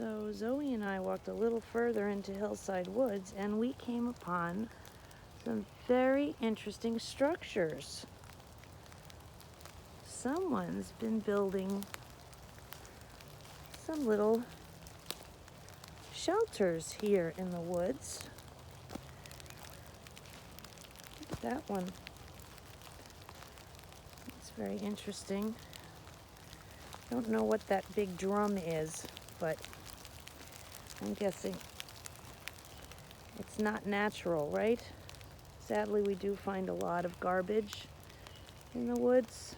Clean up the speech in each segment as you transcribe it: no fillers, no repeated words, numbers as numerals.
So Zoe and I walked a little further into Hillside Woods and we came upon some very interesting structures. Someone's been building some little shelters here in the woods. Look at that one. It's very interesting. Don't know what that big drum is, but I'm guessing it's not natural, right? Sadly, we do find a lot of garbage in the woods,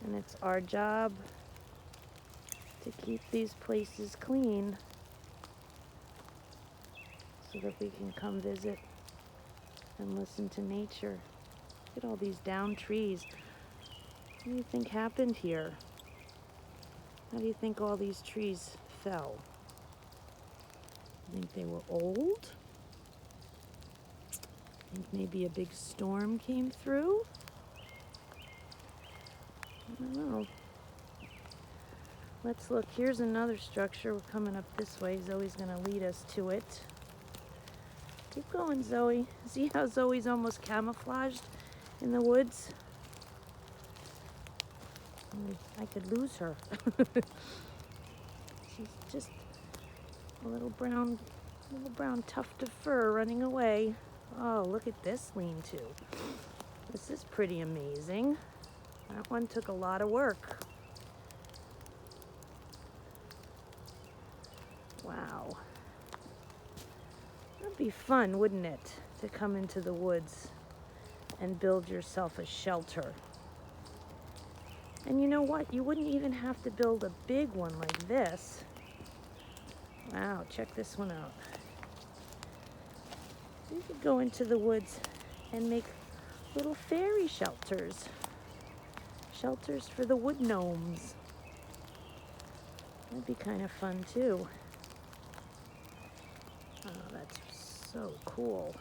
and it's our job to keep these places clean so that we can come visit and listen to nature. Look at all these downed trees. What do you think happened here? How do you think all these trees fell? You think they were old? Think maybe a big storm came through? I don't know. Let's look. Here's another structure. We're coming up this way. Zoe's going to lead us to it. Keep going, Zoe. See how Zoe's almost camouflaged in the woods? I could lose her. She's just a little brown tuft of fur running away. Oh, look at this lean-to. This is pretty amazing. That one took a lot of work. Wow. That'd be fun, wouldn't it, to come into the woods and build yourself a shelter. And you know what? You wouldn't even have to build a big one like this. Wow, check this one out. You could go into the woods and make little fairy shelters. Shelters for the wood gnomes. That'd be kind of fun too. Oh, that's so cool.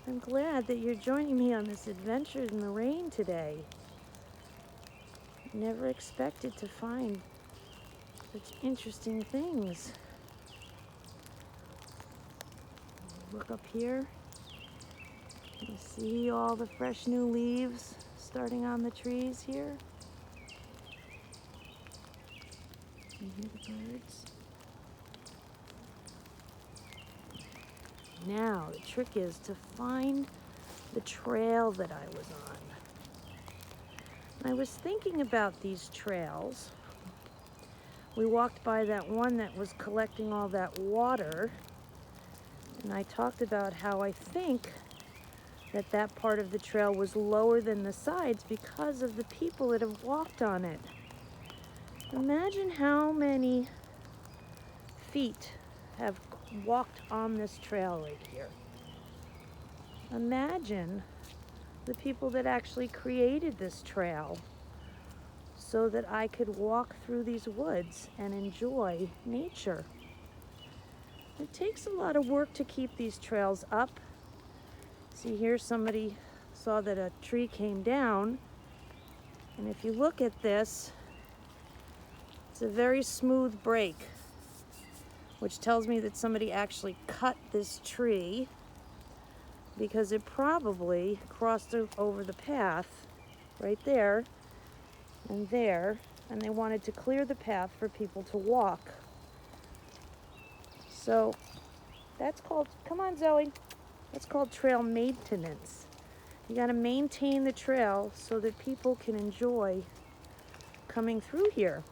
I'm glad that you're joining me on this adventure in the rain today. Never expected to find such interesting things. Look up here. You see all the fresh new leaves starting on the trees here. You hear the birds? Now, the trick is to find the trail that I was on. I was thinking about these trails. We walked by that one that was collecting all that water, and I talked about how I think that that part of the trail was lower than the sides because of the people that have walked on it. Imagine how many feet have walked on this trail right here. Imagine the people that actually created this trail so that I could walk through these woods and enjoy nature. It takes a lot of work to keep these trails up. See here, somebody saw that a tree came down, and if you look at this, it's a very smooth break, which tells me that somebody actually cut this tree because it probably crossed over the path right there, and they wanted to clear the path for people to walk. So that's called, come on Zoe, that's called trail maintenance. You got to maintain the trail so that people can enjoy coming through here.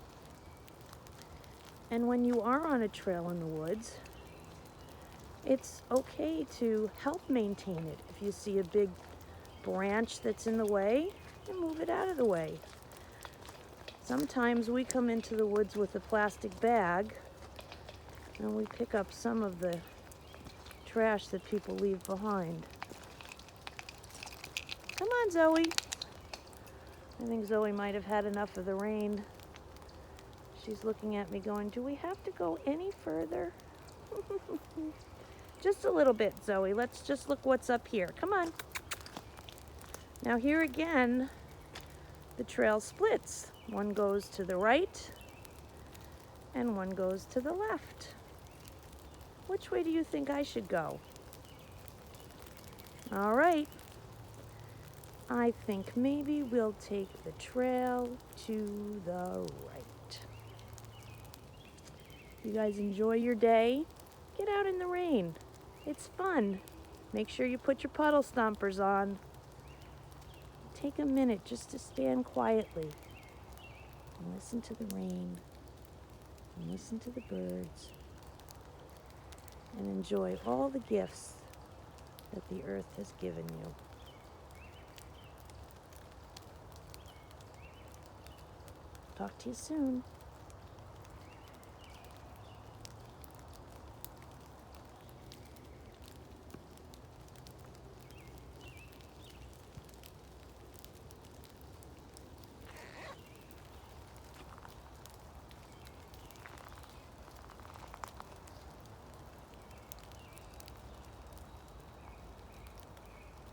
And when you are on a trail in the woods, it's okay to help maintain it. If you see a big branch that's in the way, you move it out of the way. Sometimes we come into the woods with a plastic bag and we pick up some of the trash that people leave behind. Come on, Zoe. I think Zoe might have had enough of the rain. She's looking at me going, do we have to go any further? Just a little bit, Zoe. Let's just look what's up here. Come on. Now here again, the trail splits. One goes to the right and one goes to the left. Which way do you think I should go? All right. I think maybe we'll take the trail to the right. You guys enjoy your day? Get out in the rain. It's fun. Make sure you put your puddle stompers on. Take a minute just to stand quietly and listen to the rain and listen to the birds and enjoy all the gifts that the earth has given you. Talk to you soon.